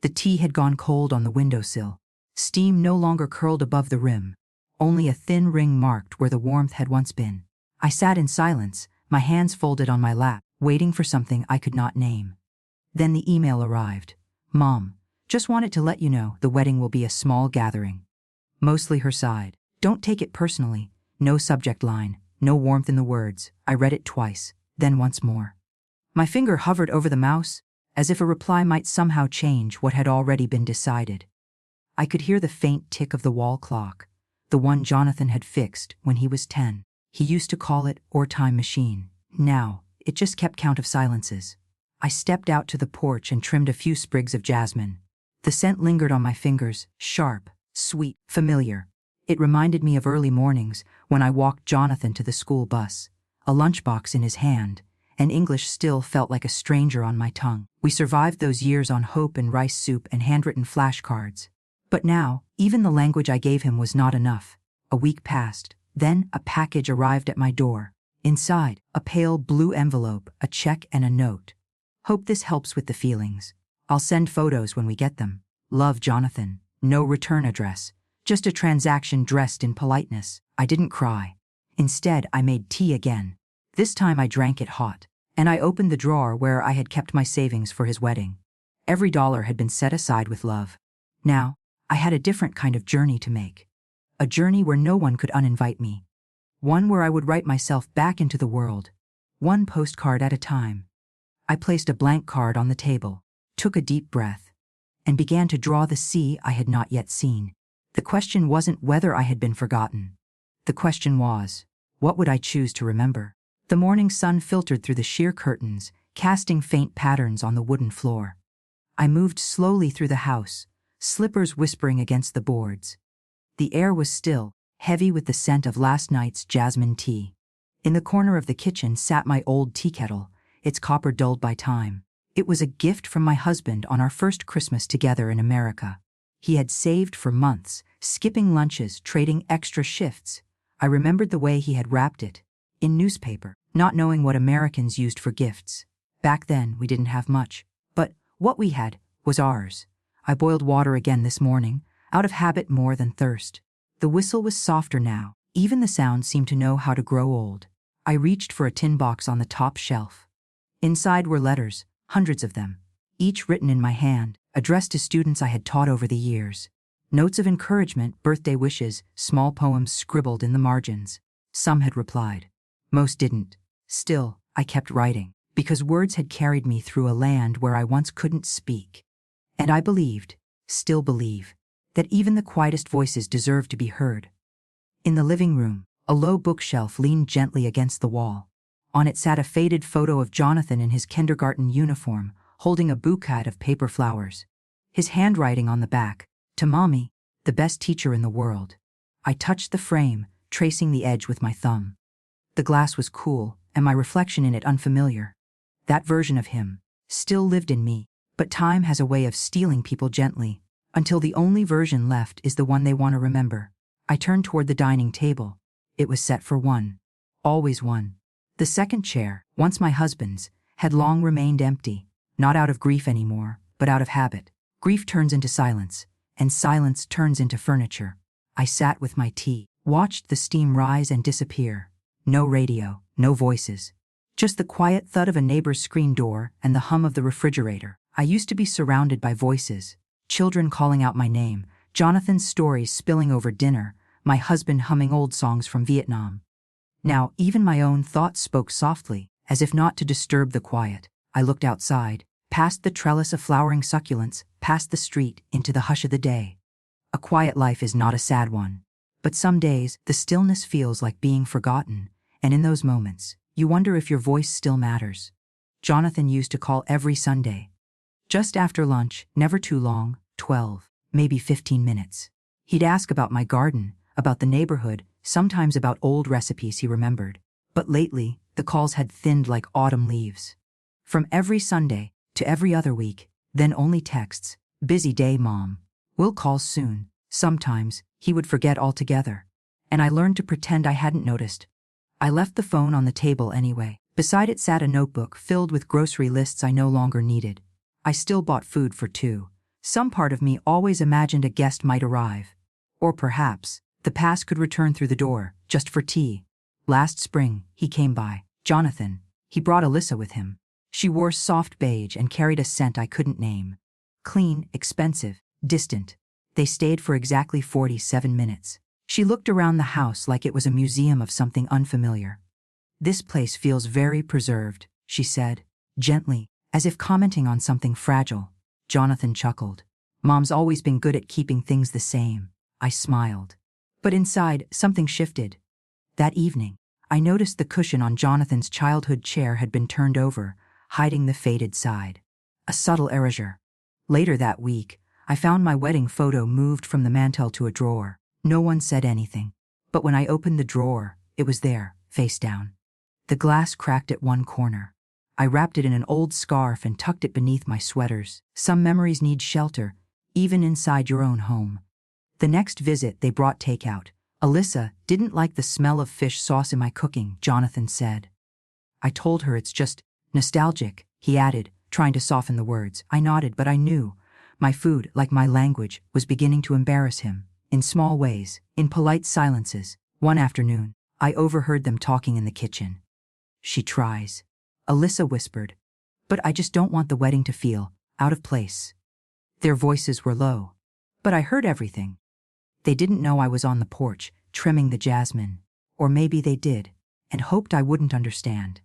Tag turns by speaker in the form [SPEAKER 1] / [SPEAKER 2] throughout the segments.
[SPEAKER 1] The tea had gone cold on the windowsill. Steam no longer curled above the rim. Only a thin ring marked where the warmth had once been. I sat in silence, my hands folded on my lap, waiting for something I could not name. Then the email arrived. Mom, just wanted to let you know the wedding will be a small gathering. Mostly her side. Don't take it personally. No subject line, no warmth in the words. I read it twice, then once more. My finger hovered over the mouse, as if a reply might somehow change what had already been decided. I could hear the faint tick of the wall clock, the one Jonathan had fixed when he was 10. He used to call it or time machine. Now, it just kept count of silences. I stepped out to the porch and trimmed a few sprigs of jasmine. The scent lingered on my fingers, sharp, sweet, familiar. It reminded me of early mornings when I walked Jonathan to the school bus, a lunchbox in his hand, and English still felt like a stranger on my tongue. We survived those years on hope and rice soup and handwritten flashcards. But now, even the language I gave him was not enough. A week passed. Then a package arrived at my door. Inside, a pale blue envelope, a check and a note. Hope this helps with the feelings. I'll send photos when we get them. Love, Jonathan. No return address. Just a transaction dressed in politeness. I didn't cry. Instead, I made tea again. This time I drank it hot. And I opened the drawer where I had kept my savings for his wedding. Every dollar had been set aside with love. Now, I had a different kind of journey to make. A journey where no one could uninvite me. One where I would write myself back into the world. One postcard at a time. I placed a blank card on the table, took a deep breath, and began to draw the sea I had not yet seen. The question wasn't whether I had been forgotten. The question was, what would I choose to remember? The morning sun filtered through the sheer curtains, casting faint patterns on the wooden floor. I moved slowly through the house, slippers whispering against the boards. The air was still, heavy with the scent of last night's jasmine tea. In the corner of the kitchen sat my old tea kettle, its copper dulled by time. It was a gift from my husband on our first Christmas together in America. He had saved for months, skipping lunches, trading extra shifts. I remembered the way he had wrapped it, in newspaper, not knowing what Americans used for gifts. Back then, we didn't have much. But what we had was ours. I boiled water again this morning, out of habit more than thirst. The whistle was softer now. Even the sound seemed to know how to grow old. I reached for a tin box on the top shelf. Inside were letters, hundreds of them, each written in my hand, addressed to students I had taught over the years. Notes of encouragement, birthday wishes, small poems scribbled in the margins. Some had replied. Most didn't. Still, I kept writing, because words had carried me through a land where I once couldn't speak. And I believed, still believe, that even the quietest voices deserve to be heard. In the living room, a low bookshelf leaned gently against the wall. On it sat a faded photo of Jonathan in his kindergarten uniform, holding a bouquet of paper flowers. His handwriting on the back, "To Mommy, the best teacher in the world." I touched the frame, tracing the edge with my thumb. The glass was cool, and my reflection in it unfamiliar. That version of him still lived in me, but time has a way of stealing people gently, until the only version left is the one they want to remember. I turned toward the dining table. It was set for one. Always one. The second chair, once my husband's, had long remained empty, not out of grief anymore, but out of habit. Grief turns into silence, and silence turns into furniture. I sat with my tea, watched the steam rise and disappear. No radio, no voices. Just the quiet thud of a neighbor's screen door and the hum of the refrigerator. I used to be surrounded by voices. Children calling out my name, Jonathan's stories spilling over dinner, my husband humming old songs from Vietnam. Now, even my own thoughts spoke softly, as if not to disturb the quiet. I looked outside, past the trellis of flowering succulents, past the street, into the hush of the day. A quiet life is not a sad one. But some days, the stillness feels like being forgotten, and in those moments, you wonder if your voice still matters. Jonathan used to call every Sunday. Just after lunch, never too long, 12, maybe 15 minutes. He'd ask about my garden, about the neighborhood, sometimes about old recipes he remembered. But lately, the calls had thinned like autumn leaves. From every Sunday to every other week, then only texts. "Busy day, Mom. We'll call soon." Sometimes, he would forget altogether. And I learned to pretend I hadn't noticed. I left the phone on the table anyway. Beside it sat a notebook filled with grocery lists I no longer needed. I still bought food for two, Some part of me always imagined a guest might arrive. Or perhaps, the past could return through the door, just for tea. Last spring, he came by. Jonathan. He brought Alyssa with him. She wore soft beige and carried a scent I couldn't name. Clean, expensive, distant. They stayed for exactly 47 minutes. She looked around the house like it was a museum of something unfamiliar. "This place feels very preserved," she said, gently, as if commenting on something fragile. Jonathan chuckled. "Mom's always been good at keeping things the same." I smiled. But inside, something shifted. That evening, I noticed the cushion on Jonathan's childhood chair had been turned over, hiding the faded side. A subtle erasure. Later that week, I found my wedding photo moved from the mantel to a drawer. No one said anything. But when I opened the drawer, it was there, face down. The glass cracked at one corner. I wrapped it in an old scarf and tucked it beneath my sweaters. Some memories need shelter, even inside your own home. The next visit, they brought takeout. "Alyssa didn't like the smell of fish sauce in my cooking," Jonathan said. I told her it's just nostalgic, he added, trying to soften the words. I nodded, but I knew my food, like my language, was beginning to embarrass him. In small ways, in polite silences. One afternoon, I overheard them talking in the kitchen. "She tries," Alyssa whispered, "but I just don't want the wedding to feel out of place." Their voices were low, but I heard everything. They didn't know I was on the porch, trimming the jasmine. Or maybe they did, and hoped I wouldn't understand.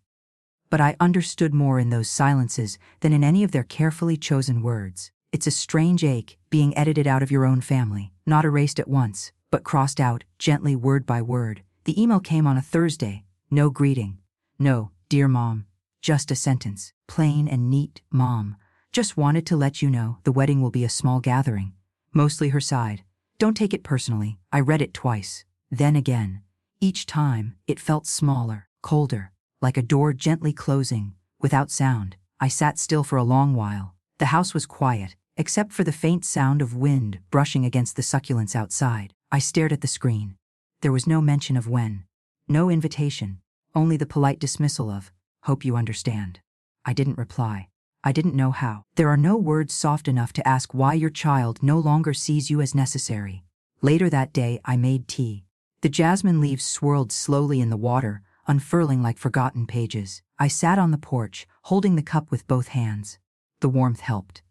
[SPEAKER 1] But I understood more in those silences than in any of their carefully chosen words. It's a strange ache, being edited out of your own family, not erased at once, but crossed out, gently word by word. The email came on a Thursday. No greeting. No, "Dear Mom." Just a sentence, plain and neat. "Mom, just wanted to let you know the wedding will be a small gathering." Mostly her side. "Don't take it personally." I read it twice, then again. Each time, it felt smaller, colder, like a door gently closing, without sound. I sat still for a long while. The house was quiet, except for the faint sound of wind brushing against the succulents outside. I stared at the screen. There was no mention of when. No invitation. Only the polite dismissal of, "Hope you understand." I didn't reply. I didn't know how. There are no words soft enough to ask why your child no longer sees you as necessary. Later that day, I made tea. The jasmine leaves swirled slowly in the water, unfurling like forgotten pages. I sat on the porch, holding the cup with both hands. The warmth helped.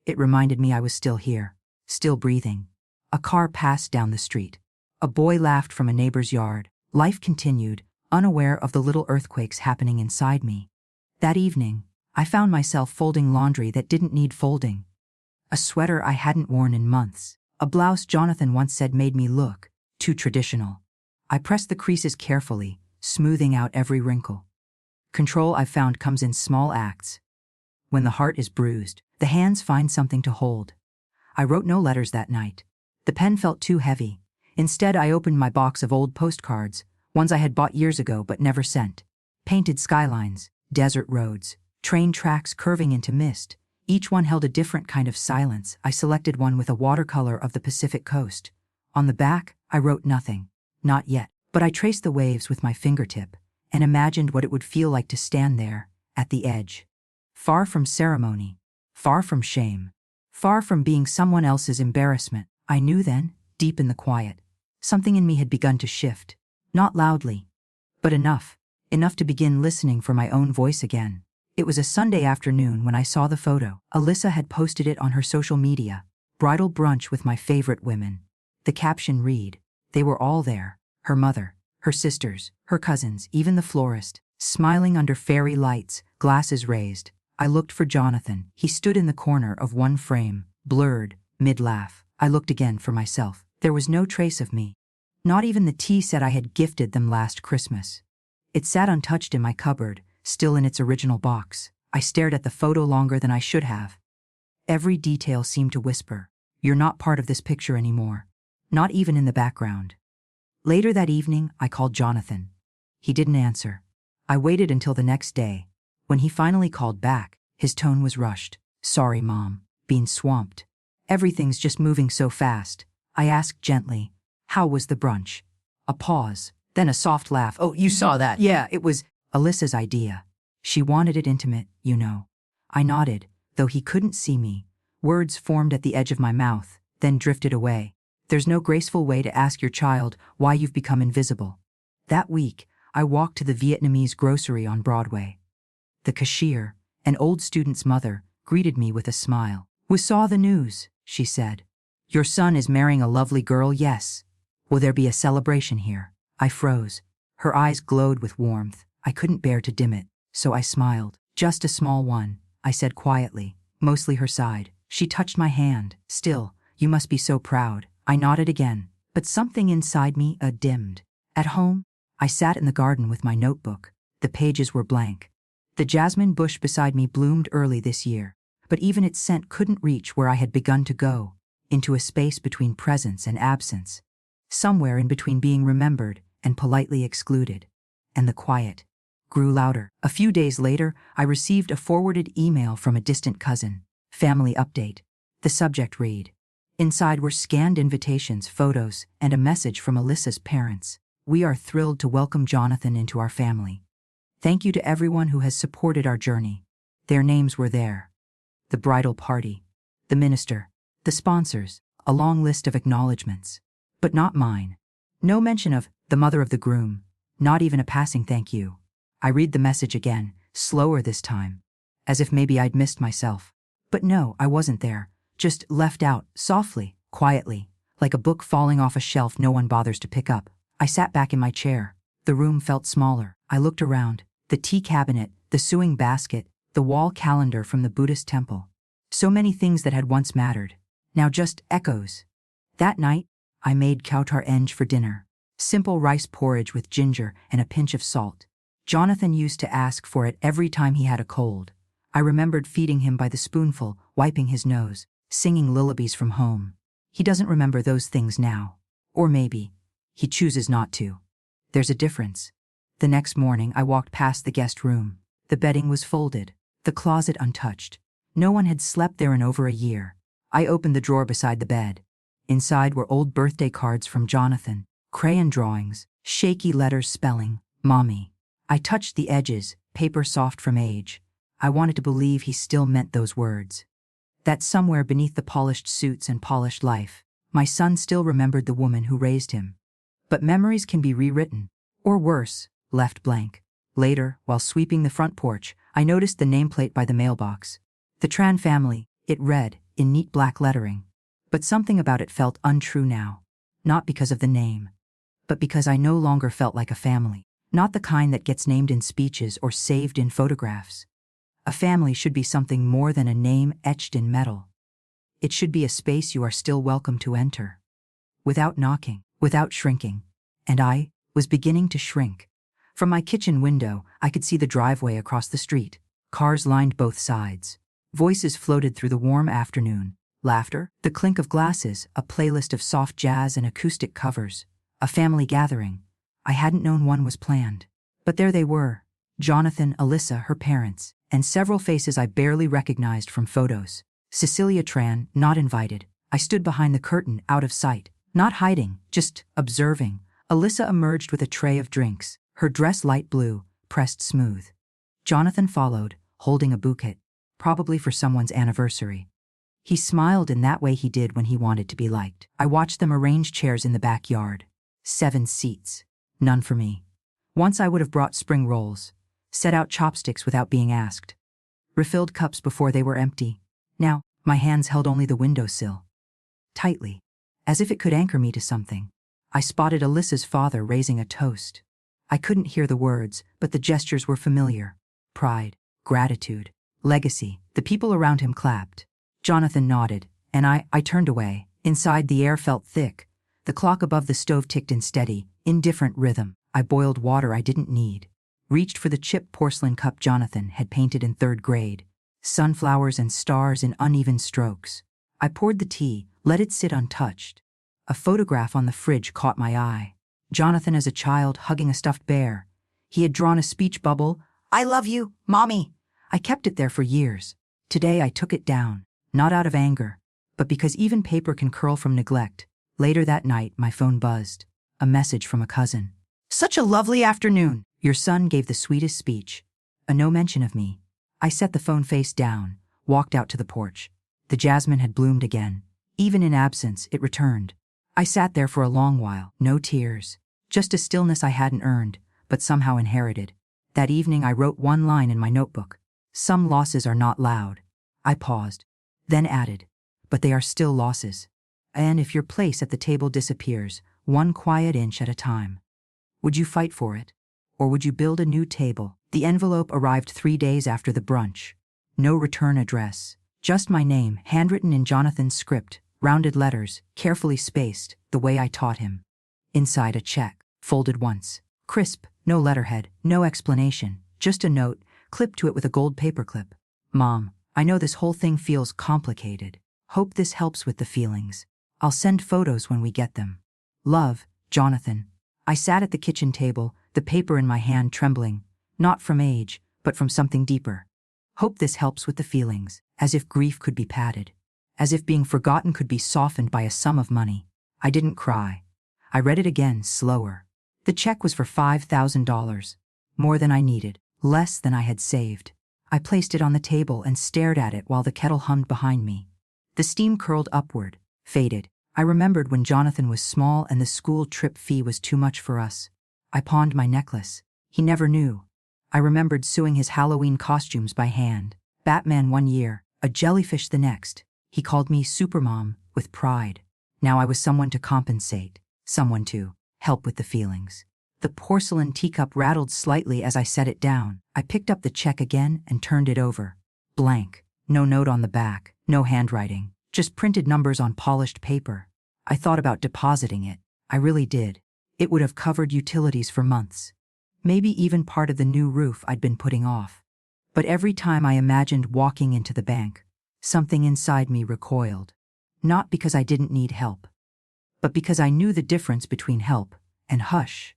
[SPEAKER 1] It reminded me I was still here, still breathing. A car passed down the street. A boy laughed from a neighbor's yard. Life continued, unaware of the little earthquakes happening inside me. That evening, I found myself folding laundry that didn't need folding. A sweater I hadn't worn in months. A blouse Jonathan once said made me look too traditional. I pressed the creases carefully, smoothing out every wrinkle. Control, I've found, comes in small acts. When the heart is bruised, the hands find something to hold. I wrote no letters that night. The pen felt too heavy. Instead, I opened my box of old postcards, ones I had bought years ago but never sent. Painted skylines, desert roads, train tracks curving into mist. Each one held a different kind of silence. I selected one with a watercolor of the Pacific coast. On the back, I wrote nothing. Not yet. But I traced the waves with my fingertip and imagined what it would feel like to stand there, at the edge. Far from ceremony, far from shame, far from being someone else's embarrassment. I knew then, deep in the quiet, something in me had begun to shift. Not loudly, but enough to begin listening for my own voice again. It was a Sunday afternoon when I saw the photo. Alyssa had posted it on her social media. "Bridal brunch with my favorite women." The caption read, "They were all there. Her mother, her sisters, her cousins, even the florist, smiling under fairy lights, glasses raised." I looked for Jonathan. He stood in the corner of one frame, blurred, mid-laugh. I looked again for myself. There was no trace of me. Not even the tea set I had gifted them last Christmas. It sat untouched in my cupboard, still in its original box. I stared at the photo longer than I should have. Every detail seemed to whisper, "You're not part of this picture anymore." Not even in the background. Later that evening, I called Jonathan. He didn't answer. I waited until the next day. When he finally called back, his tone was rushed. "Sorry, Mom. Been swamped. Everything's just moving so fast." I asked gently, "How was the brunch?" A pause, then a soft laugh. "Oh, you saw that." "Yeah, it was Alyssa's idea. She wanted it intimate, you know." I nodded, though he couldn't see me, Words formed at the edge of my mouth, then drifted away. There's no graceful way to ask your child why you've become invisible. That week, I walked to the Vietnamese grocery on Broadway. The cashier, an old student's mother, greeted me with a smile. "We saw the news," she said. "Your son is marrying a lovely girl, yes. Will there be a celebration here?" I froze. Her eyes glowed with warmth. I couldn't bear to dim it, so I smiled. "Just a small one," I said quietly, mostly her side. She touched my hand. "Still, you must be so proud." I nodded again, but something inside me dimmed. At home, I sat in the garden with my notebook. The pages were blank. The jasmine bush beside me bloomed early this year, but even its scent couldn't reach where I had begun to go, into a space between presence and absence, somewhere in between being remembered and politely excluded. And the quiet grew louder. A few days later, I received a forwarded email from a distant cousin. Family update. The subject read. Inside were scanned invitations, photos, and a message from Alyssa's parents. "We are thrilled to welcome Jonathan into our family. Thank you to everyone who has supported our journey." Their names were there. The bridal party, the minister, the sponsors, a long list of acknowledgments. But not mine. No mention of the mother of the groom, not even a passing thank you. I read the message again, slower this time, as if maybe I'd missed myself. But no, I wasn't there. Just left out, softly, quietly, like a book falling off a shelf no one bothers to pick up. I sat back in my chair. The room felt smaller. I looked around. The tea cabinet, the sewing basket, the wall calendar from the Buddhist temple. So many things that had once mattered, now just echoes. That night, I made khao eng for dinner. Simple rice porridge with ginger and a pinch of salt. Jonathan used to ask for it every time he had a cold. I remembered feeding him by the spoonful, wiping his nose, singing lullabies from home. He doesn't remember those things now. Or maybe he chooses not to. There's a difference. The next morning, I walked past the guest room. The bedding was folded, the closet untouched. No one had slept there in over a year. I opened the drawer beside the bed. Inside were old birthday cards from Jonathan, crayon drawings, shaky letters spelling, "Mommy." I touched the edges, paper soft from age. I wanted to believe he still meant those words. That somewhere beneath the polished suits and polished life, my son still remembered the woman who raised him. But memories can be rewritten, or worse, left blank. Later, while sweeping the front porch, I noticed the nameplate by the mailbox. The Tran family, it read, in neat black lettering. But something about it felt untrue now. Not because of the name, but because I no longer felt like a family. Not the kind that gets named in speeches or saved in photographs. A family should be something more than a name etched in metal. It should be a space you are still welcome to enter. Without knocking, without shrinking. And I was beginning to shrink. From my kitchen window, I could see the driveway across the street. Cars lined both sides. Voices floated through the warm afternoon. Laughter, the clink of glasses, a playlist of soft jazz and acoustic covers. A family gathering. I hadn't known one was planned. But there they were. Jonathan, Alyssa, her parents, and several faces I barely recognized from photos. Cecilia Tran, not invited. I stood behind the curtain, out of sight. Not hiding, just observing. Alyssa emerged with a tray of drinks, her dress light blue, pressed smooth. Jonathan followed, holding a bouquet, probably for someone's anniversary. He smiled in that way he did when he wanted to be liked. I watched them arrange chairs in the backyard. 7 seats. None for me. Once I would have brought spring rolls, set out chopsticks without being asked, refilled cups before they were empty. Now, my hands held only the windowsill. Tightly, as if it could anchor me to something. I spotted Alyssa's father raising a toast. I couldn't hear the words, but the gestures were familiar. Pride, gratitude, legacy. The people around him clapped. Jonathan nodded, and I turned away. Inside, the air felt thick. The clock above the stove ticked in steady, indifferent rhythm. I boiled water I didn't need. Reached for the chipped porcelain cup Jonathan had painted in 3rd grade. Sunflowers and stars in uneven strokes. I poured the tea, let it sit untouched. A photograph on the fridge caught my eye. Jonathan as a child hugging a stuffed bear. He had drawn a speech bubble. "I love you, Mommy." I kept it there for years. Today I took it down, not out of anger, but because even paper can curl from neglect. Later that night, my phone buzzed. A message from a cousin. "Such a lovely afternoon. Your son gave the sweetest speech." No mention of me. I set the phone face down, walked out to the porch. The jasmine had bloomed again. Even in absence, it returned. I sat there for a long while, no tears. Just a stillness I hadn't earned, but somehow inherited. That evening I wrote one line in my notebook. Some losses are not loud. I paused, then added, but they are still losses. And if your place at the table disappears, one quiet inch at a time, would you fight for it? Or would you build a new table? The envelope arrived 3 days after the brunch. No return address. Just my name, handwritten in Jonathan's script, rounded letters, carefully spaced, the way I taught him. Inside a check, folded once. Crisp, no letterhead, no explanation, just a note, clipped to it with a gold paperclip. Mom, I know this whole thing feels complicated. Hope this helps with the feelings. I'll send photos when we get them. Love, Jonathan. I sat at the kitchen table, the paper in my hand trembling, not from age, but from something deeper. Hope this helps with the feelings, as if grief could be padded, as if being forgotten could be softened by a sum of money. I didn't cry. I read it again, slower. The check was for $5,000, more than I needed, less than I had saved. I placed it on the table and stared at it while the kettle hummed behind me. The steam curled upward, faded. I remembered when Jonathan was small and the school trip fee was too much for us. I pawned my necklace. He never knew. I remembered sewing his Halloween costumes by hand. Batman one year, a jellyfish the next. He called me Supermom with pride. Now I was someone to compensate, someone to help with the feelings. The porcelain teacup rattled slightly as I set it down. I picked up the check again and turned it over. Blank. No note on the back, no handwriting, just printed numbers on polished paper. I thought about depositing it. I really did. It would have covered utilities for months. Maybe even part of the new roof I'd been putting off. But every time I imagined walking into the bank, something inside me recoiled. Not because I didn't need help, but because I knew the difference between help and hush.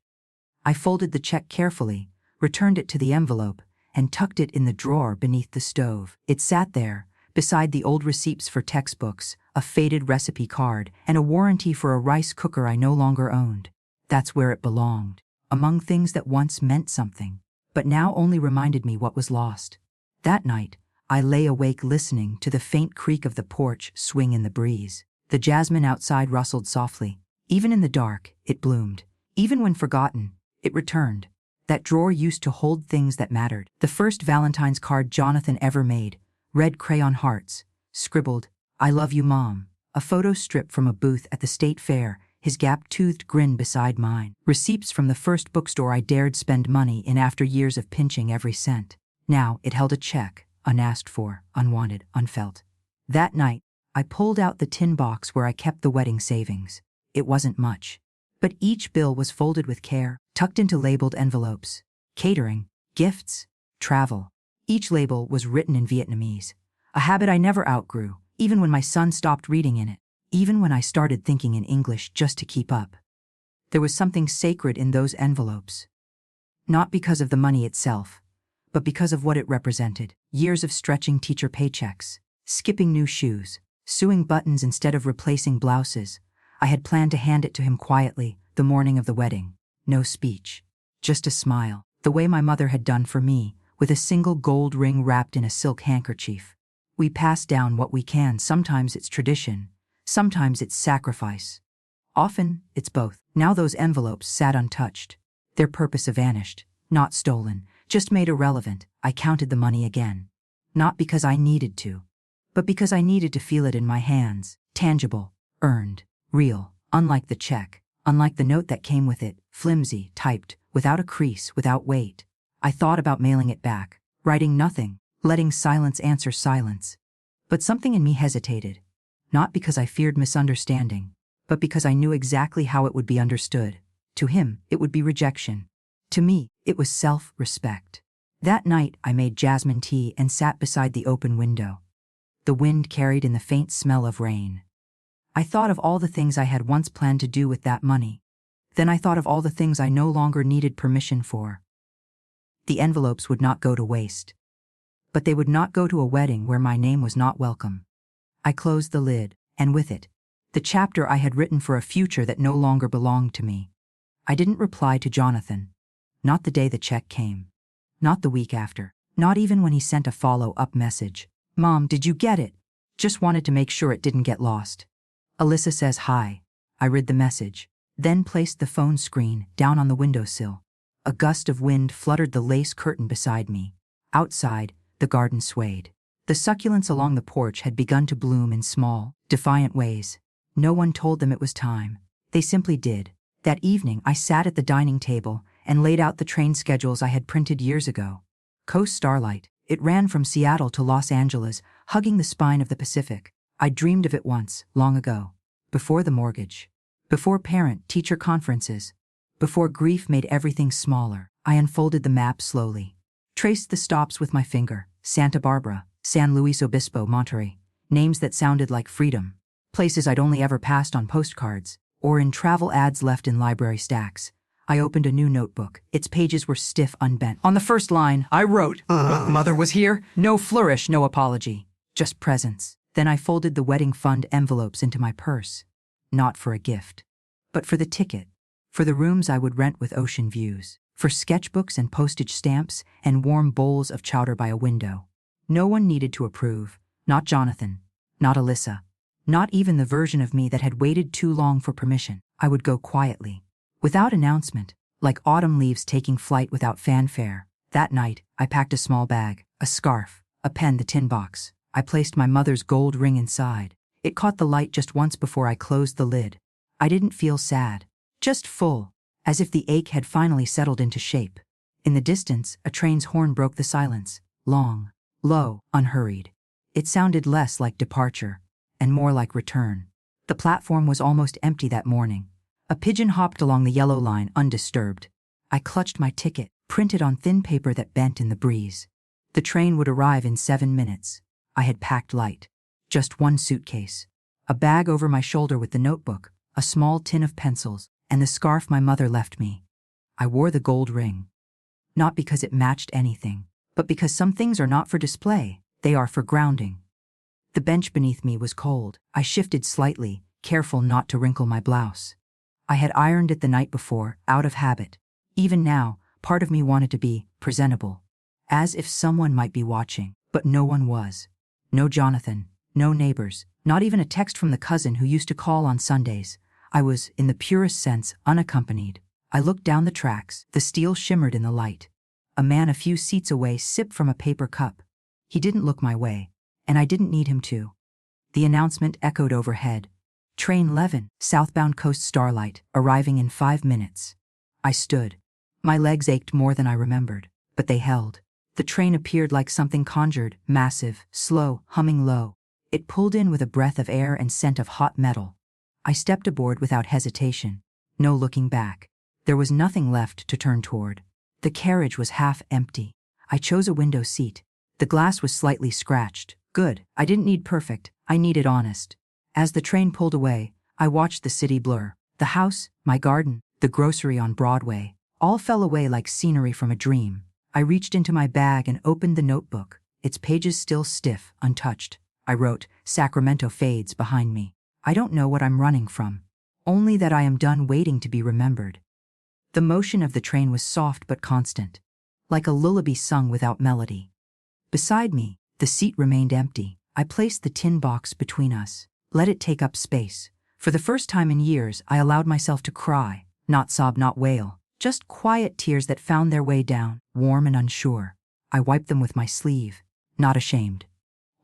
[SPEAKER 1] I folded the check carefully, returned it to the envelope, and tucked it in the drawer beneath the stove. It sat there, beside the old receipts for textbooks, a faded recipe card, and a warranty for a rice cooker I no longer owned. That's where it belonged, among things that once meant something, but now only reminded me what was lost. That night, I lay awake listening to the faint creak of the porch swing in the breeze. The jasmine outside rustled softly. Even in the dark, it bloomed. Even when forgotten, it returned. That drawer used to hold things that mattered. The first Valentine's card Jonathan ever made, red crayon hearts, scribbled, "I love you, Mom." A photo strip from a booth at the state fair, his gap-toothed grin beside mine. Receipts from the first bookstore I dared spend money in after years of pinching every cent. Now it held a check, unasked for, unwanted, unfelt. That night, I pulled out the tin box where I kept the wedding savings. It wasn't much, but each bill was folded with care, tucked into labeled envelopes. Catering, gifts, travel. Each label was written in Vietnamese, a habit I never outgrew, even when my son stopped reading in it, even when I started thinking in English just to keep up. There was something sacred in those envelopes. Not because of the money itself, but because of what it represented. Years of stretching teacher paychecks, skipping new shoes, sewing buttons instead of replacing blouses. I had planned to hand it to him quietly, the morning of the wedding. No speech, just a smile, the way my mother had done for me, with a single gold ring wrapped in a silk handkerchief. We pass down what we can. Sometimes it's tradition, sometimes it's sacrifice. Often, it's both. Now those envelopes sat untouched. Their purpose vanished, not stolen, just made irrelevant. I counted the money again. Not because I needed to, but because I needed to feel it in my hands. Tangible, earned, real, unlike the check, unlike the note that came with it, flimsy, typed, without a crease, without weight. I thought about mailing it back, writing nothing, letting silence answer silence. But something in me hesitated, not because I feared misunderstanding, but because I knew exactly how it would be understood. To him, it would be rejection. To me, it was self-respect. That night, I made jasmine tea and sat beside the open window. The wind carried in the faint smell of rain. I thought of all the things I had once planned to do with that money. Then I thought of all the things I no longer needed permission for. The envelopes would not go to waste. But they would not go to a wedding where my name was not welcome. I closed the lid, and with it, the chapter I had written for a future that no longer belonged to me. I didn't reply to Jonathan. Not the day the check came. Not the week after. Not even when he sent a follow-up message. "Mom, did you get it?" Just wanted to make sure it didn't get lost. Alyssa says hi. I read the message, then placed the phone screen down on the windowsill. A gust of wind fluttered the lace curtain beside me. Outside, the garden swayed. The succulents along the porch had begun to bloom in small, defiant ways. No one told them it was time. They simply did. That evening, I sat at the dining table and laid out the train schedules I had printed years ago. Coast Starlight. It ran from Seattle to Los Angeles, hugging the spine of the Pacific. I dreamed of it once, long ago. Before the mortgage. Before parent-teacher conferences. Before grief made everything smaller. I unfolded the map slowly. Traced the stops with my finger. Santa Barbara, San Luis Obispo, Monterey. Names that sounded like freedom. Places I'd only ever passed on postcards, or in travel ads left in library stacks. I opened a new notebook. Its pages were stiff, unbent. On the first line, I wrote, Mother was here. No flourish, no apology. Just presence. Then I folded the wedding fund envelopes into my purse. Not for a gift, but for the ticket. For the rooms I would rent with ocean views. For sketchbooks and postage stamps and warm bowls of chowder by a window. No one needed to approve. Not Jonathan. Not Alyssa. Not even the version of me that had waited too long for permission. I would go quietly. Without announcement, like autumn leaves taking flight without fanfare. That night, I packed a small bag, a scarf, a pen, the tin box. I placed my mother's gold ring inside. It caught the light just once before I closed the lid. I didn't feel sad, just full, as if the ache had finally settled into shape. In the distance, a train's horn broke the silence, long, low, unhurried. It sounded less like departure, and more like return. The platform was almost empty that morning. A pigeon hopped along the yellow line undisturbed. I clutched my ticket, printed on thin paper that bent in the breeze. The train would arrive in 7 minutes. I had packed light. Just one suitcase. A bag over my shoulder with the notebook, a small tin of pencils, and the scarf my mother left me. I wore the gold ring. Not because it matched anything, but because some things are not for display, they are for grounding. The bench beneath me was cold. I shifted slightly, careful not to wrinkle my blouse. I had ironed it the night before, out of habit. Even now, part of me wanted to be presentable. As if someone might be watching, but no one was. No Jonathan, no neighbors, not even a text from the cousin who used to call on Sundays. I was, in the purest sense, unaccompanied. I looked down the tracks. The steel shimmered in the light. A man a few seats away sipped from a paper cup. He didn't look my way, and I didn't need him to. The announcement echoed overhead. Train 11, southbound Coast Starlight, arriving in 5 minutes. I stood. My legs ached more than I remembered, but they held. The train appeared like something conjured, massive, slow, humming low. It pulled in with a breath of air and scent of hot metal. I stepped aboard without hesitation. No looking back. There was nothing left to turn toward. The carriage was half empty. I chose a window seat. The glass was slightly scratched. Good. I didn't need perfect. I needed honest. As the train pulled away, I watched the city blur. The house, my garden, the grocery on Broadway, all fell away like scenery from a dream. I reached into my bag and opened the notebook, its pages still stiff, untouched. I wrote, Sacramento fades behind me. I don't know what I'm running from. Only that I am done waiting to be remembered. The motion of the train was soft but constant, like a lullaby sung without melody. Beside me, the seat remained empty. I placed the tin box between us. Let it take up space. For the first time in years, I allowed myself to cry, not sob, not wail, just quiet tears that found their way down, warm and unsure. I wiped them with my sleeve, not ashamed.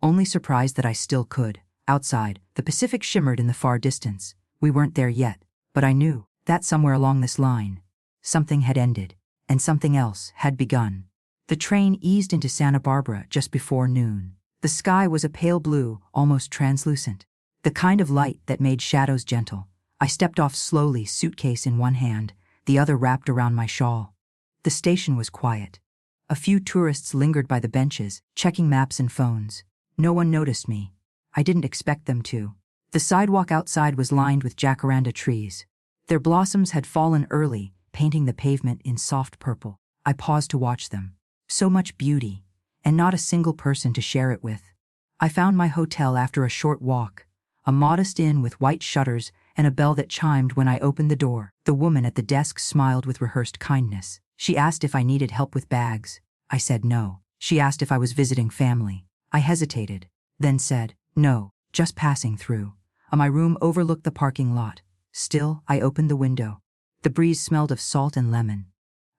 [SPEAKER 1] Only surprised that I still could. Outside, the Pacific shimmered in the far distance. We weren't there yet, but I knew that somewhere along this line, something had ended, and something else had begun. The train eased into Santa Barbara just before noon. The sky was a pale blue, almost translucent. The kind of light that made shadows gentle. I stepped off slowly, suitcase in one hand, the other wrapped around my shawl. The station was quiet. A few tourists lingered by the benches, checking maps and phones. No one noticed me. I didn't expect them to. The sidewalk outside was lined with jacaranda trees. Their blossoms had fallen early, painting the pavement in soft purple. I paused to watch them. So much beauty, and not a single person to share it with. I found my hotel after a short walk. A modest inn with white shutters and a bell that chimed when I opened the door. The woman at the desk smiled with rehearsed kindness. She asked if I needed help with bags. I said no. She asked if I was visiting family. I hesitated, then said, No, just passing through. My room overlooked the parking lot. Still, I opened the window. The breeze smelled of salt and lemon.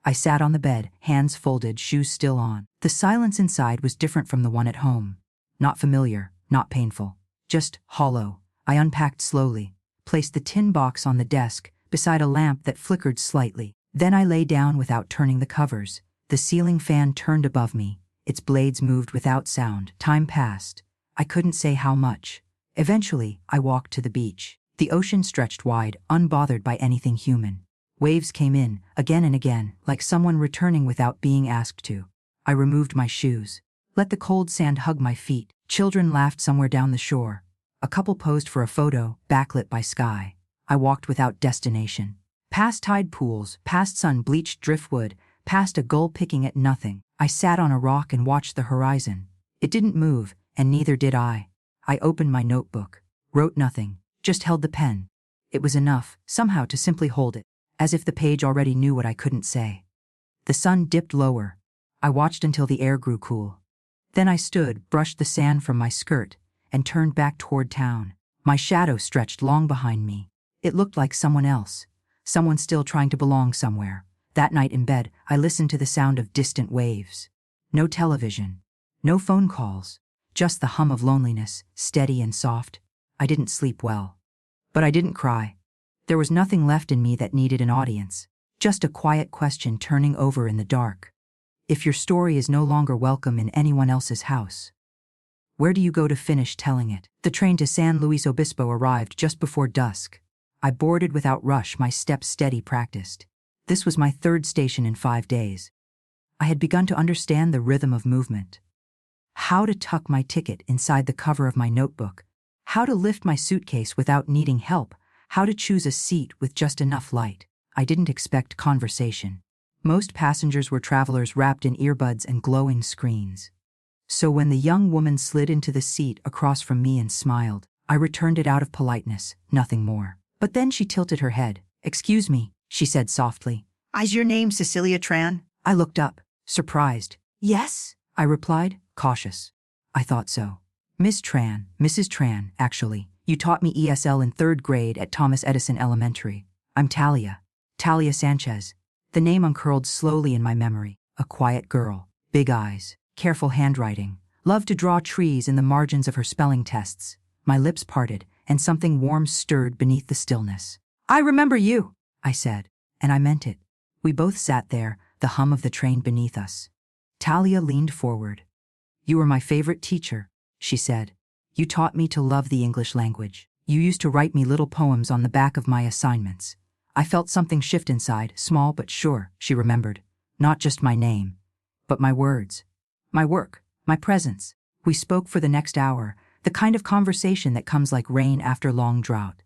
[SPEAKER 1] I sat on the bed, hands folded, shoes still on. The silence inside was different from the one at home. Not familiar, not painful. Just hollow. I unpacked slowly, placed the tin box on the desk, beside a lamp that flickered slightly. Then I lay down without turning the covers. The ceiling fan turned above me. Its blades moved without sound. Time passed. I couldn't say how much. Eventually, I walked to the beach. The ocean stretched wide, unbothered by anything human. Waves came in, again and again, like someone returning without being asked to. I removed my shoes. Let the cold sand hug my feet. Children laughed somewhere down the shore. A couple posed for a photo, backlit by sky. I walked without destination. Past tide pools, past sun-bleached driftwood, past a gull picking at nothing. I sat on a rock and watched the horizon. It didn't move, and neither did I. I opened my notebook, wrote nothing, just held the pen. It was enough, somehow, to simply hold it, as if the page already knew what I couldn't say. The sun dipped lower. I watched until the air grew cool. Then I stood, brushed the sand from my skirt, and turned back toward town. My shadow stretched long behind me. It looked like someone else, someone still trying to belong somewhere. That night in bed, I listened to the sound of distant waves. No television, no phone calls, just the hum of loneliness, steady and soft. I didn't sleep well. But I didn't cry. There was nothing left in me that needed an audience, just a quiet question turning over in the dark. If your story is no longer welcome in anyone else's house, where do you go to finish telling it? The train to San Luis Obispo arrived just before dusk. I boarded without rush, my steps steady, practiced. This was my third station in 5 days. I had begun to understand the rhythm of movement. How to tuck my ticket inside the cover of my notebook. How to lift my suitcase without needing help. How to choose a seat with just enough light. I didn't expect conversation. Most passengers were travelers wrapped in earbuds and glowing screens. So when the young woman slid into the seat across from me and smiled, I returned it out of politeness, nothing more. But then she tilted her head. "Excuse me," she said softly. "Is your name Cecilia Tran?" I looked up, surprised. "Yes," I replied, cautious. "I thought so. Miss Tran, Mrs. Tran, actually. You taught me ESL in 3rd grade at Thomas Edison Elementary. I'm Talia Sanchez." The name uncurled slowly in my memory. A quiet girl, big eyes, careful handwriting, loved to draw trees in the margins of her spelling tests. My lips parted, and something warm stirred beneath the stillness. "I remember you," I said, and I meant it. We both sat there, the hum of the train beneath us. Talia leaned forward. "You were my favorite teacher," she said. "You taught me to love the English language. You used to write me little poems on the back of my assignments." I felt something shift inside, small but sure, she remembered. Not just my name, but my words, my work, my presence. We spoke for the next hour, the kind of conversation that comes like rain after long drought.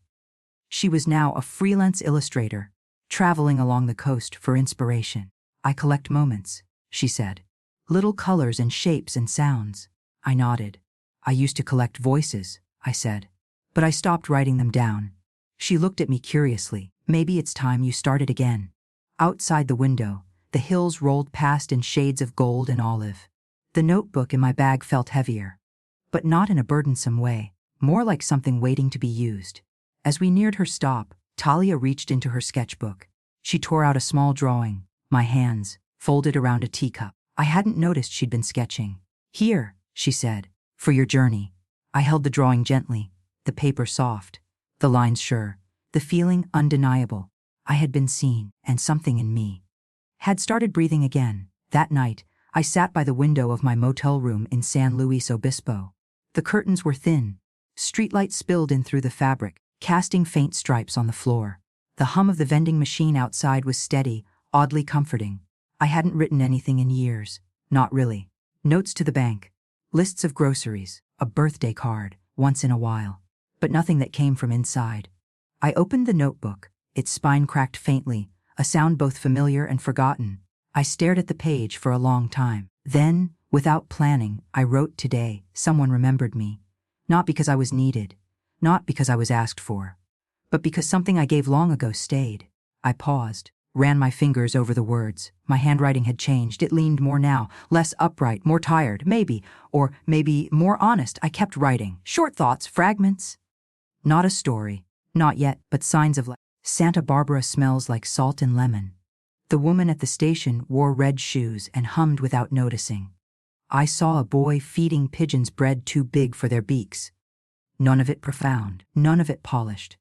[SPEAKER 1] She was now a freelance illustrator, traveling along the coast for inspiration. "I collect moments," she said. "Little colors and shapes and sounds." I nodded. "I used to collect voices," I said. "But I stopped writing them down." She looked at me curiously. "Maybe it's time you started again." Outside the window, the hills rolled past in shades of gold and olive. The notebook in my bag felt heavier, but not in a burdensome way, more like something waiting to be used. As we neared her stop, Talia reached into her sketchbook. She tore out a small drawing, my hands, folded around a teacup. I hadn't noticed she'd been sketching. "Here," she said, "for your journey." I held the drawing gently, the paper soft, the lines sure, the feeling undeniable. I had been seen, and something in me had started breathing again. That night, I sat by the window of my motel room in San Luis Obispo. The curtains were thin. Streetlight spilled in through the fabric, casting faint stripes on the floor. The hum of the vending machine outside was steady, oddly comforting. I hadn't written anything in years. Not really. Notes to the bank, lists of groceries, a birthday card, once in a while. But nothing that came from inside. I opened the notebook, its spine cracked faintly, a sound both familiar and forgotten. I stared at the page for a long time. Then, without planning, I wrote today. Someone remembered me. Not because I was needed, not because I was asked for, but because something I gave long ago stayed. I paused, Ran my fingers over the words. My handwriting had changed. It leaned more now, less upright, more tired, maybe, or maybe more honest. I kept writing. Short thoughts, fragments. Not a story. Not yet, but signs of life. Santa Barbara smells like salt and lemon. The woman at the station wore red shoes and hummed without noticing. I saw a boy feeding pigeons bread too big for their beaks. None of it profound, none of it polished.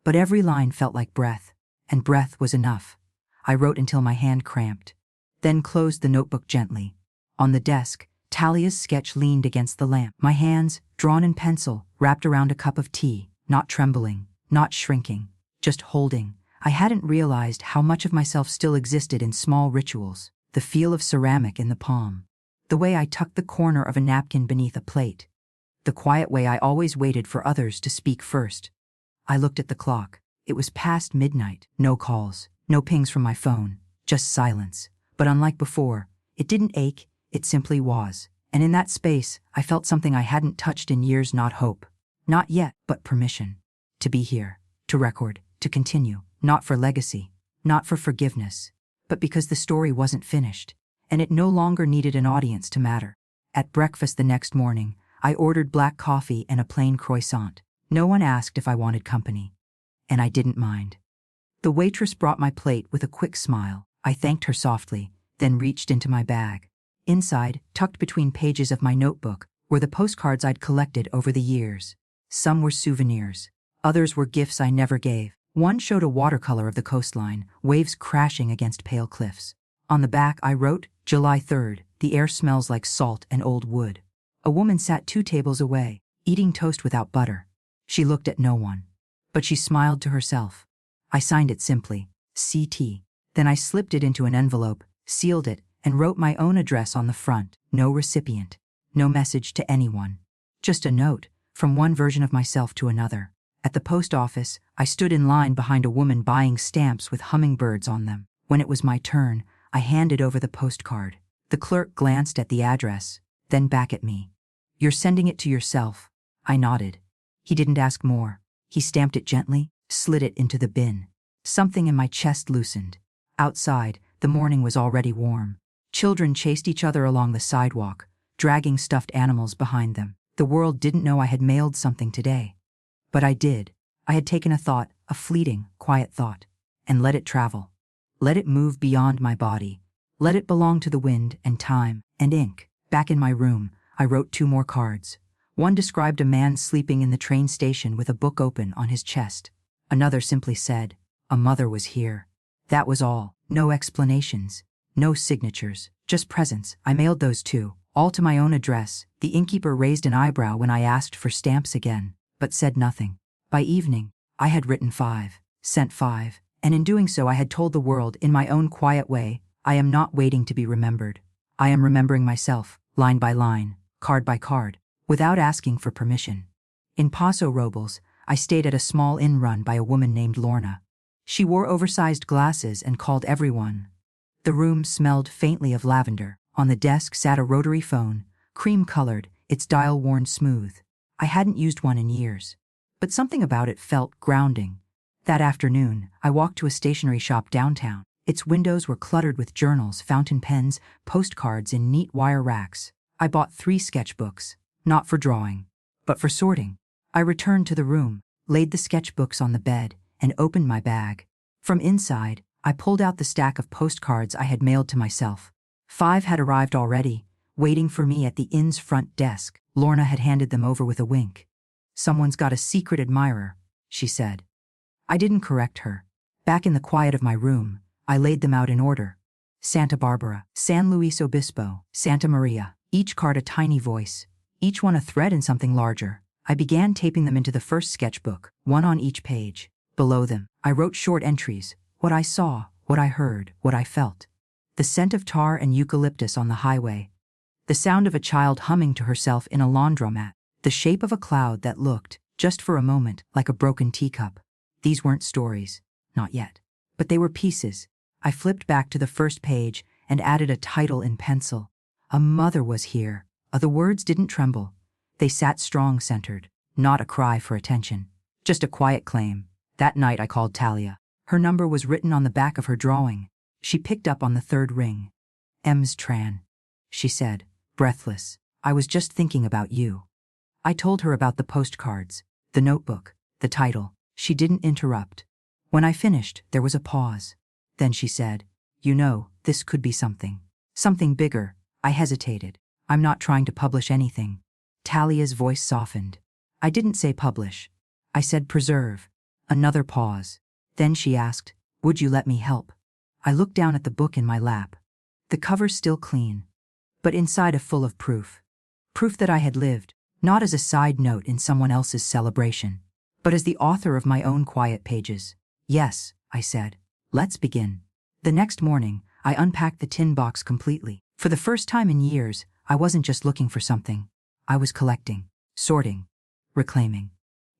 [SPEAKER 1] But every line felt like breath, and breath was enough. I wrote until my hand cramped, then closed the notebook gently. On the desk, Talia's sketch leaned against the lamp. My hands, drawn in pencil, wrapped around a cup of tea, not trembling, not shrinking, just holding. I hadn't realized how much of myself still existed in small rituals, the feel of ceramic in the palm, the way I tucked the corner of a napkin beneath a plate, the quiet way I always waited for others to speak first. I looked at the clock. It was past midnight. No calls, no pings from my phone, just silence. But unlike before, it didn't ache, it simply was. And in that space, I felt something I hadn't touched in years. Not hope, not yet, but permission. To be here, to record, to continue, not for legacy, not for forgiveness, but because the story wasn't finished, and it no longer needed an audience to matter. At breakfast the next morning, I ordered black coffee and a plain croissant. No one asked if I wanted company, and I didn't mind. The waitress brought my plate with a quick smile. I thanked her softly, then reached into my bag. Inside, tucked between pages of my notebook, were the postcards I'd collected over the years. Some were souvenirs. Others were gifts I never gave. One showed a watercolor of the coastline, waves crashing against pale cliffs. On the back I wrote, July 3rd, the air smells like salt and old wood. A woman sat 2 tables away, eating toast without butter. She looked at no one, but she smiled to herself. I signed it simply, CT. Then I slipped it into an envelope, sealed it, and wrote my own address on the front. No recipient, no message to anyone. Just a note, from one version of myself to another. At the post office, I stood in line behind a woman buying stamps with hummingbirds on them. When it was my turn, I handed over the postcard. The clerk glanced at the address, then back at me. You're sending it to yourself. I nodded. He didn't ask more. He stamped it gently, slid it into the bin. Something in my chest loosened. Outside, the morning was already warm. Children chased each other along the sidewalk, dragging stuffed animals behind them. The world didn't know I had mailed something today. But I did. I had taken a thought, a fleeting, quiet thought, and let it travel. Let it move beyond my body. Let it belong to the wind and time and ink. Back in my room, I wrote 2 more cards. One described a man sleeping in the train station with a book open on his chest. Another simply said, a mother was here. That was all. No explanations. No signatures. Just presents. I mailed those 2, all to my own address. The innkeeper raised an eyebrow when I asked for stamps again, but said nothing. By evening, I had written 5, sent 5, and in doing so I had told the world in my own quiet way, I am not waiting to be remembered. I am remembering myself, line by line, card by card, without asking for permission. In Paso Robles, I stayed at a small inn run by a woman named Lorna. She wore oversized glasses and called everyone. The room smelled faintly of lavender. On the desk sat a rotary phone, cream-colored, its dial worn smooth. I hadn't used one in years, but something about it felt grounding. That afternoon, I walked to a stationery shop downtown. Its windows were cluttered with journals, fountain pens, postcards in neat wire racks. I bought 3 sketchbooks, not for drawing, but for sorting. I returned to the room, laid the sketchbooks on the bed, and opened my bag. From inside, I pulled out the stack of postcards I had mailed to myself. 5 had arrived already, waiting for me at the inn's front desk. Lorna had handed them over with a wink. Someone's got a secret admirer, she said. I didn't correct her. Back in the quiet of my room, I laid them out in order. Santa Barbara, San Luis Obispo, Santa Maria, each card a tiny voice, each one a thread in something larger. I began taping them into the first sketchbook, 1 on each page. Below them, I wrote short entries, what I saw, what I heard, what I felt. The scent of tar and eucalyptus on the highway. The sound of a child humming to herself in a laundromat. The shape of a cloud that looked, just for a moment, like a broken teacup. These weren't stories, not yet. But they were pieces. I flipped back to the first page and added a title in pencil. A mother was here. The words didn't tremble. They sat strong-centered, not a cry for attention. Just a quiet claim. That night I called Talia. Her number was written on the back of her drawing. She picked up on the third ring. "Ms. Tran," she said, breathless. "I was just thinking about you." I told her about the postcards, the notebook, the title. She didn't interrupt. When I finished, there was a pause. Then she said, "You know, this could be something. Something bigger." I hesitated. "I'm not trying to publish anything." Talia's voice softened. "I didn't say publish. I said preserve." Another pause. Then she asked, "Would you let me help?" I looked down at the book in my lap. The cover's still clean, but inside full of proof. Proof that I had lived, not as a side note in someone else's celebration, but as the author of my own quiet pages. "Yes," I said. "Let's begin." The next morning, I unpacked the tin box completely. For the first time in years, I wasn't just looking for something. I was collecting, sorting, reclaiming.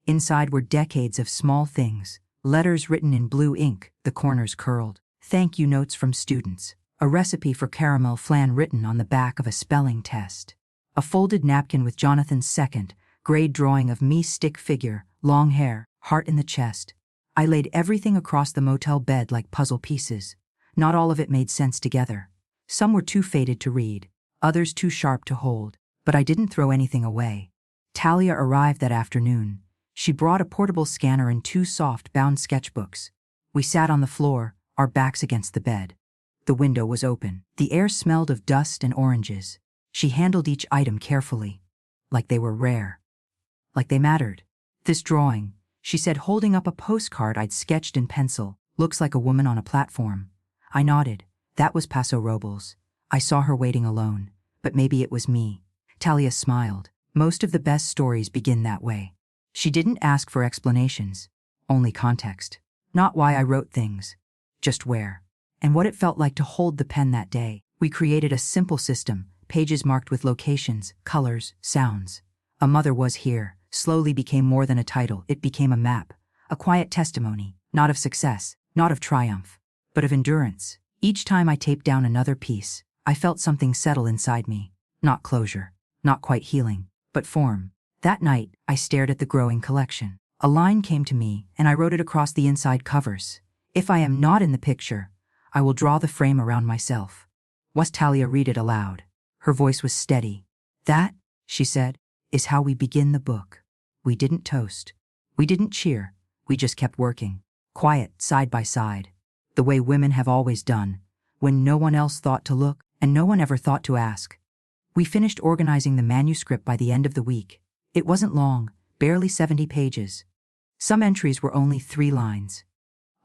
[SPEAKER 1] Inside were decades of small things, letters written in blue ink, the corners curled, thank you notes from students, a recipe for caramel flan written on the back of a spelling test, a folded napkin with Jonathan's second grade drawing of me stick figure, long hair, heart in the chest. I laid everything across the motel bed like puzzle pieces. Not all of it made sense together. Some were too faded to read, others too sharp to hold, but I didn't throw anything away. Talia arrived that afternoon. She brought a portable scanner and 2 soft-bound sketchbooks. We sat on the floor, our backs against the bed. The window was open. The air smelled of dust and oranges. She handled each item carefully, like they were rare, like they mattered. "This drawing," she said, holding up a postcard I'd sketched in pencil, "looks like a woman on a platform." I nodded. That was Paso Robles. I saw her waiting alone, but maybe it was me. Talia smiled. Most of the best stories begin that way. She didn't ask for explanations, only context. Not why I wrote things, just where, and what it felt like to hold the pen that day. We created a simple system, pages marked with locations, colors, sounds. "A Mother Was Here" slowly became more than a title. It became a map, a quiet testimony, not of success, not of triumph, but of endurance. Each time I taped down another piece, I felt something settle inside me. Not closure, not quite healing, but form. That night, I stared at the growing collection. A line came to me, and I wrote it across the inside covers. "If I am not in the picture, I will draw the frame around myself." Was Talia read it aloud. Her voice was steady. "That," she said, "is how we begin the book." We didn't toast. We didn't cheer. We just kept working. Quiet, side by side. The way women have always done, when no one else thought to look, and no one ever thought to ask. We finished organizing the manuscript by the end of the week. It wasn't long, barely 70 pages. Some entries were only 3 lines.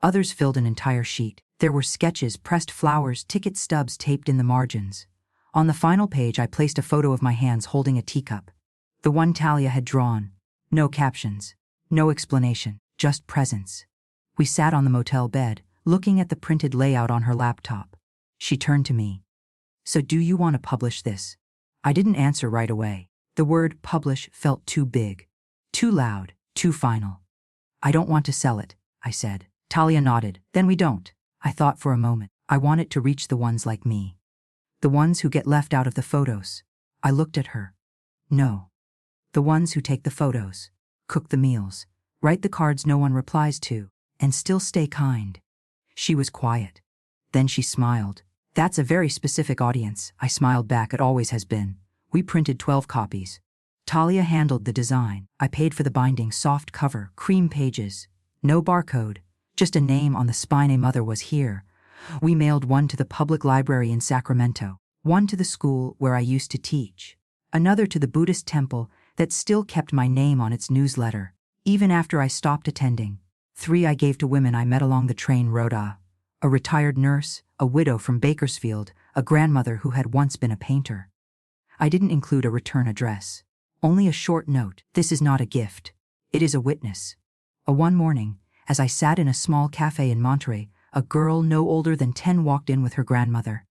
[SPEAKER 1] Others filled an entire sheet. There were sketches, pressed flowers, ticket stubs taped in the margins. On the final page, I placed a photo of my hands holding a teacup. The one Talia had drawn. No captions, no explanation, just presence. We sat on the motel bed, looking at the printed layout on her laptop. She turned to me. "So do you want to publish this?" I didn't answer right away. The word publish felt too big, too loud, too final. "I don't want to sell it," I said. Talia nodded. "Then we don't." I thought for a moment. "I want it to reach the ones like me. The ones who get left out of the photos." I looked at her. "No. The ones who take the photos, cook the meals, write the cards no one replies to, and still stay kind." She was quiet. Then she smiled. "That's a very specific audience." I smiled back. "It always has been. We printed 12 copies. Talia handled the design. I paid for the binding, soft cover, cream pages. No barcode, just a name on the spine. "A Mother Was Here." We mailed one to the public library in Sacramento, one to the school where I used to teach, another to the Buddhist temple that still kept my name on its newsletter, even after I stopped attending. 3 I gave to women I met along the train road. A retired nurse, a widow from Bakersfield, a grandmother who had once been a painter. I didn't include a return address. Only a short note. "This is not a gift. It is a witness." One morning, as I sat in a small cafe in Monterey, a girl no older than 10 walked in with her grandmother.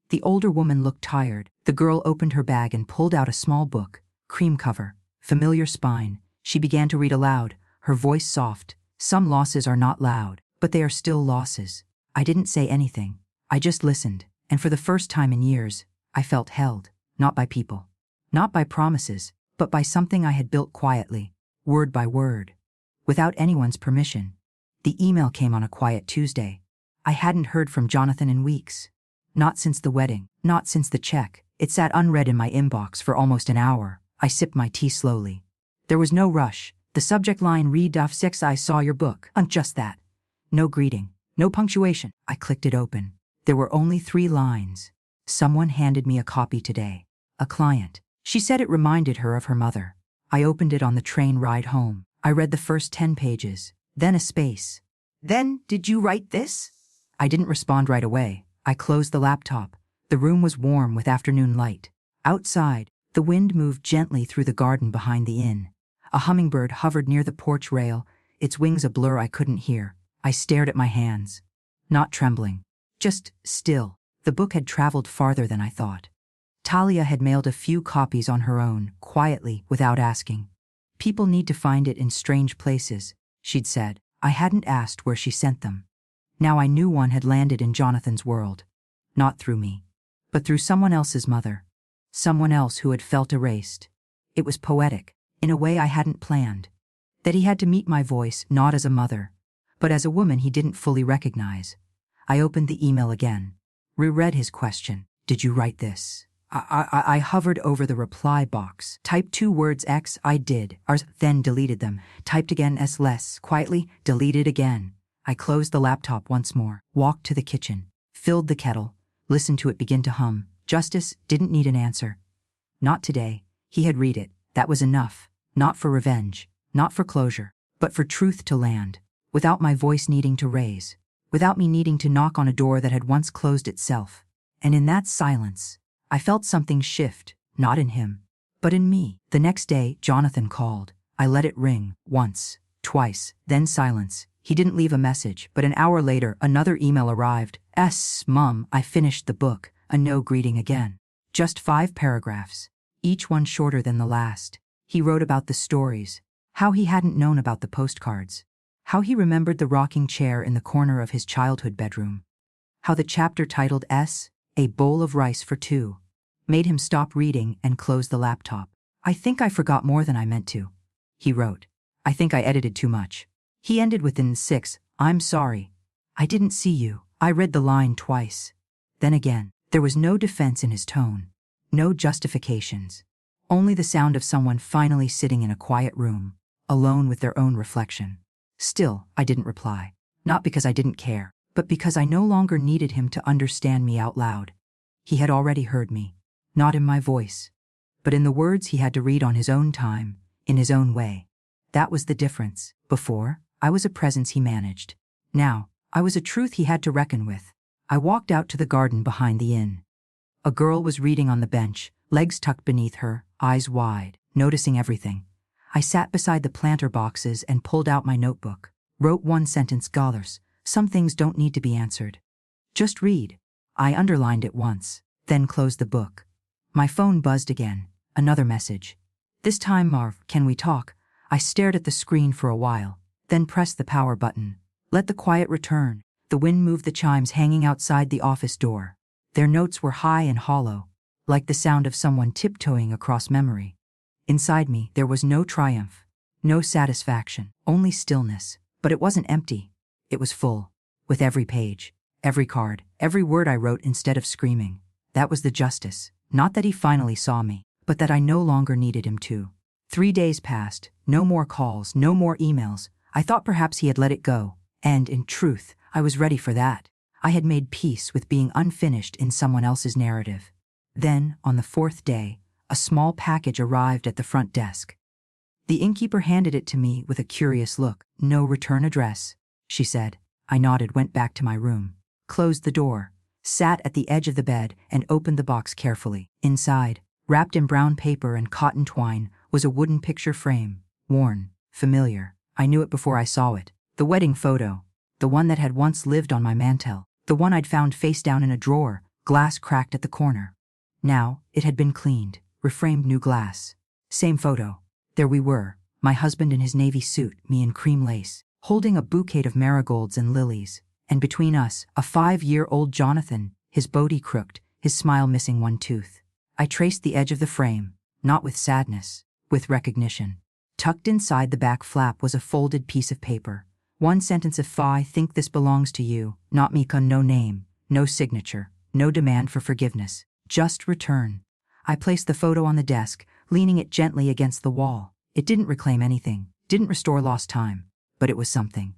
[SPEAKER 1] The older woman looked tired. The girl opened her bag and pulled out a small book, cream cover, familiar spine. She began to read aloud, her voice soft. "Some losses are not loud, but they are still losses." I didn't say anything. I just listened, and for the first time in years, I felt held, not by people, not by promises, but by something I had built quietly, word by word, without anyone's permission. The email came on a quiet Tuesday. I hadn't heard from Jonathan in weeks. Not since the wedding, not since the check. It sat unread in my inbox for almost an hour. I sipped my tea slowly. There was no rush. The subject line read off 6 I saw your book. Just that. No greeting. No punctuation. I clicked it open. There were only 3 lines. Someone handed me a copy today. A client. She said it reminded her of her mother. I opened it on the train ride home. I read the first 10 pages. Then a space. Then, did you write this? I didn't respond right away. I closed the laptop. The room was warm with afternoon light. Outside, the wind moved gently through the garden behind the inn. A hummingbird hovered near the porch rail, its wings a blur I couldn't hear. I stared at my hands. Not trembling. Just still. The book had traveled farther than I thought. Talia had mailed a few copies on her own, quietly, without asking. People need to find it in strange places, she'd said. I hadn't asked where she sent them. Now I knew one had landed in Jonathan's world. Not through me, but through someone else's mother. Someone else who had felt erased. It was poetic, in a way I hadn't planned. That he had to meet my voice not as a mother, but as a woman he didn't fully recognize. I opened the email again. Reread his question. Did you write this? I hovered over the reply box. Typed 2 words X, I did. Rs, then deleted them. Typed again S less. Quietly, deleted again. I closed the laptop once more. Walked to the kitchen. Filled the kettle. Listened to it begin to hum. Justice didn't need an answer. Not today. He had read it. That was enough. Not for revenge. Not for closure. But for truth to land. Without my voice needing to raise. Without me needing to knock on a door that had once closed itself. And in that silence, I felt something shift, not in him, but in me. The next day, Jonathan called. I let it ring, once, twice, then silence. He didn't leave a message, but an hour later, another email arrived. Mom, I finished the book. A no greeting again. Just 5 paragraphs, each one shorter than the last. He wrote about the stories, how he hadn't known about the postcards, how he remembered the rocking chair in the corner of his childhood bedroom, how the chapter titled A Bowl of Rice for 2, made him stop reading and close the laptop. I think I forgot more than I meant to, he wrote. I think I edited too much. He ended within 6, I'm sorry. I didn't see you. I read the line twice. Then again, there was no defense in his tone, no justifications, only the sound of someone finally sitting in a quiet room, alone with their own reflection. Still, I didn't reply, not because I didn't care, but because I no longer needed him to understand me out loud. He had already heard me, not in my voice, but in the words he had to read on his own time, in his own way. That was the difference. Before, I was a presence he managed. Now, I was a truth he had to reckon with. I walked out to the garden behind the inn. A girl was reading on the bench, legs tucked beneath her, eyes wide, noticing everything. I sat beside the planter boxes and pulled out my notebook. Wrote 1 sentence. Scholars, some things don't need to be answered. Just read. I underlined it once, then closed the book. My phone buzzed again. Another message. This time, Marv, can we talk? I stared at the screen for a while, then pressed the power button. Let the quiet return. The wind moved the chimes hanging outside the office door. Their notes were high and hollow, like the sound of someone tiptoeing across memory. Inside me, there was no triumph, no satisfaction, only stillness. But it wasn't empty. It was full, with every page, every card, every word I wrote instead of screaming. That was the justice. Not that he finally saw me, but that I no longer needed him to. 3 days passed, no more calls, no more emails. I thought perhaps he had let it go, and, in truth, I was ready for that. I had made peace with being unfinished in someone else's narrative. Then, on the 4th day, a small package arrived at the front desk. The innkeeper handed it to me with a curious look. No return address, she said. I nodded, went back to my room, closed the door, sat at the edge of the bed and opened the box carefully. Inside, wrapped in brown paper and cotton twine, was a wooden picture frame, worn, familiar. I knew it before I saw it. The wedding photo, the one that had once lived on my mantel, the one I'd found face down in a drawer, glass cracked at the corner. Now, it had been cleaned, reframed, new glass. Same photo. There we were, my husband in his navy suit, me in cream lace, holding a bouquet of marigolds and lilies, and between us, a 5-year-old Jonathan, his body crooked, his smile missing 1 tooth. I traced the edge of the frame, not with sadness, with recognition. Tucked inside the back flap was a folded piece of paper, One sentence of I think this belongs to you, not me. No name, no signature, no demand for forgiveness. Just return. I placed the photo on the desk, leaning it gently against the wall. It didn't reclaim anything, didn't restore lost time, but it was something.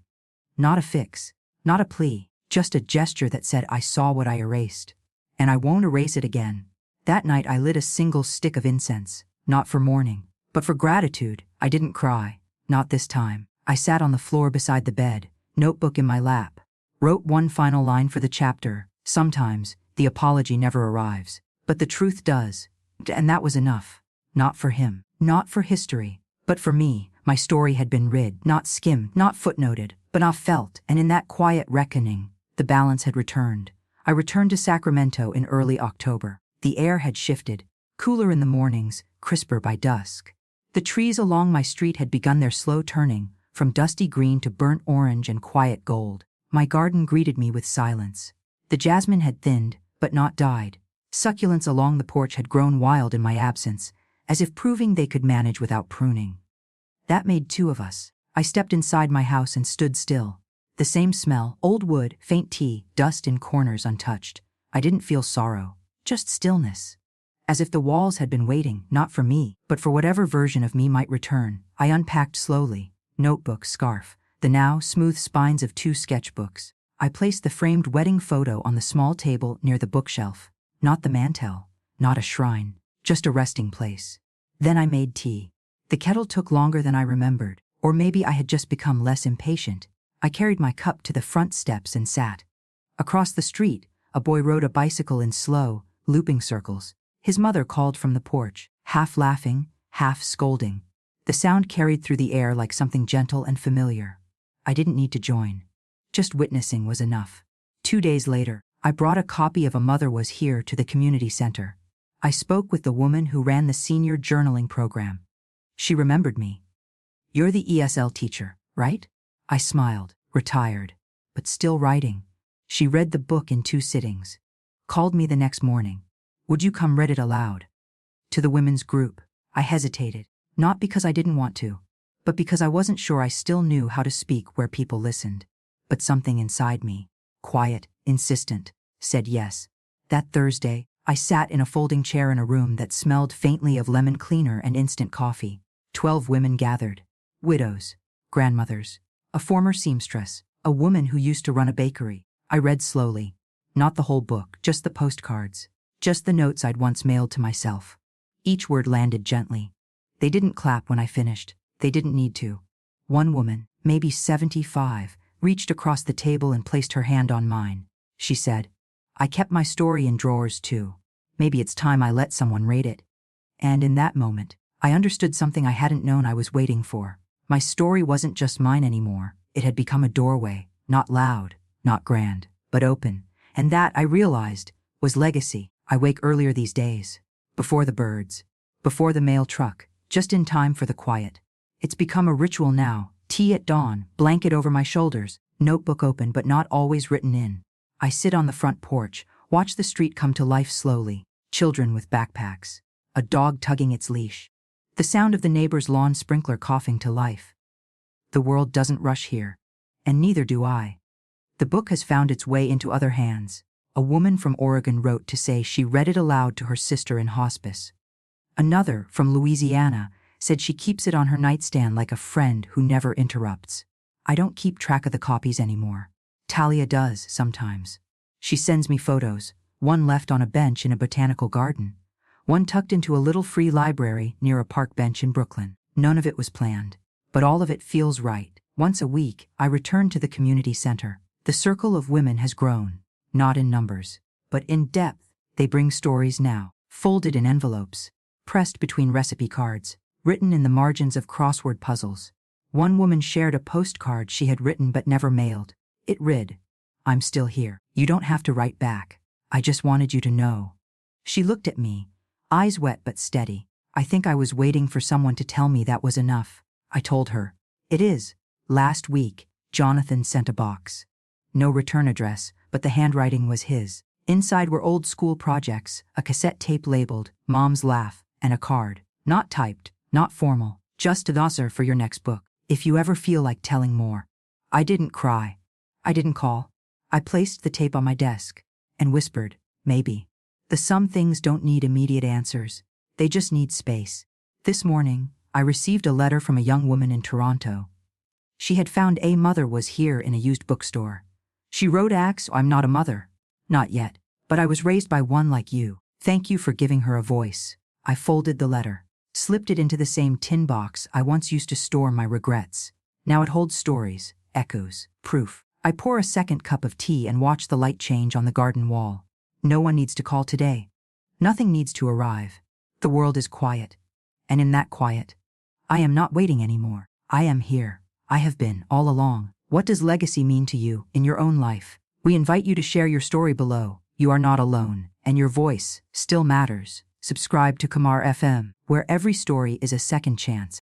[SPEAKER 1] Not a fix, not a plea, just a gesture that said I saw what I erased. And I won't erase it again. That night I lit a single stick of incense, not for mourning, but for gratitude. I didn't cry, not this time. I sat on the floor beside the bed, notebook in my lap. Wrote one final line for the chapter. Sometimes, the apology never arrives, but the truth does. And that was enough. Not for him, not for history, but for me. My story had been read, not skimmed, not footnoted, but not felt, and in that quiet reckoning, the balance had returned. I returned to Sacramento in early October. The air had shifted, cooler in the mornings, crisper by dusk. The trees along my street had begun their slow turning, from dusty green to burnt orange and quiet gold. My garden greeted me with silence. The jasmine had thinned, but not died. Succulents along the porch had grown wild in my absence, as if proving they could manage without pruning. That made two of us. I stepped inside my house and stood still. The same smell, old wood, faint tea, dust in corners untouched. I didn't feel sorrow, just stillness. As if the walls had been waiting, not for me, but for whatever version of me might return. I unpacked slowly. Notebook, scarf, the now smooth spines of 2 sketchbooks. I placed the framed wedding photo on the small table near the bookshelf. Not the mantel, not a shrine, just a resting place. Then I made tea. The kettle took longer than I remembered, or maybe I had just become less impatient. I carried my cup to the front steps and sat. Across the street, a boy rode a bicycle in slow, looping circles. His mother called from the porch, half laughing, half scolding. The sound carried through the air like something gentle and familiar. I didn't need to join. Just witnessing was enough. 2 days later, I brought a copy of A Mother Was Here to the community center. I spoke with the woman who ran the senior journaling program. She remembered me. "You're the ESL teacher, right?" I smiled, retired, but still writing. She read the book in 2 sittings. Called me the next morning. "Would you come read it aloud?" To the women's group. I hesitated, not because I didn't want to, but because I wasn't sure I still knew how to speak where people listened. But something inside me, quiet, insistent, said yes. That Thursday, I sat in a folding chair in a room that smelled faintly of lemon cleaner and instant coffee. 12 women gathered. Widows, grandmothers, a former seamstress, a woman who used to run a bakery. I read slowly. Not the whole book, just the postcards. Just the notes I'd once mailed to myself. Each word landed gently. They didn't clap when I finished. They didn't need to. One woman, maybe 75, reached across the table and placed her hand on mine. She said, "I kept my story in drawers too. Maybe it's time I let someone read it." And in that moment, I understood something I hadn't known I was waiting for. My story wasn't just mine anymore. It had become a doorway, not loud, not grand, but open. And that, I realized, was legacy. I wake earlier these days. Before the birds. Before the mail truck. Just in time for the quiet. It's become a ritual now. Tea at dawn, blanket over my shoulders, notebook open but not always written in. I sit on the front porch, watch the street come to life slowly. Children with backpacks. A dog tugging its leash. The sound of the neighbor's lawn sprinkler coughing to life. The world doesn't rush here. And neither do I. The book has found its way into other hands. A woman from Oregon wrote to say she read it aloud to her sister in hospice. Another, from Louisiana, said she keeps it on her nightstand like a friend who never interrupts. I don't keep track of the copies anymore. Talia does, sometimes. She sends me photos, one left on a bench in a botanical garden, one tucked into a little free library near a park bench in Brooklyn. None of it was planned, but all of it feels right. Once a week, I return to the community center. The circle of women has grown, not in numbers, but in depth. They bring stories now, folded in envelopes, pressed between recipe cards, written in the margins of crossword puzzles. One woman shared a postcard she had written but never mailed. It read, "I'm still here. You don't have to write back. I just wanted you to know." She looked at me, eyes wet but steady. I think I was waiting for someone to tell me that was enough. I told her, "It is." Last week, Jonathan sent a box. No return address, but the handwriting was his. Inside were old school projects, a cassette tape labeled "Mom's Laugh," and a card. Not typed, not formal, just "Dasser for your next book. If you ever feel like telling more." I didn't cry. I didn't call. I placed the tape on my desk and whispered, maybe. Some things don't need immediate answers. They just need space. This morning, I received a letter from a young woman in Toronto. She had found a mother was here in a used bookstore. She wrote, I'm not a mother. Not yet. But I was raised by one like you. Thank you for giving her a voice. I folded the letter, slipped it into the same tin box I once used to store my regrets. Now it holds stories, echoes, proof. I pour a second cup of tea and watch the light change on the garden wall. No one needs to call today. Nothing needs to arrive. The world is quiet. And in that quiet, I am not waiting anymore. I am here. I have been all along. What does legacy mean to you in your own life? We invite you to share your story below. You are not alone, and your voice still matters. Subscribe to Kamar FM, where every story is a second chance.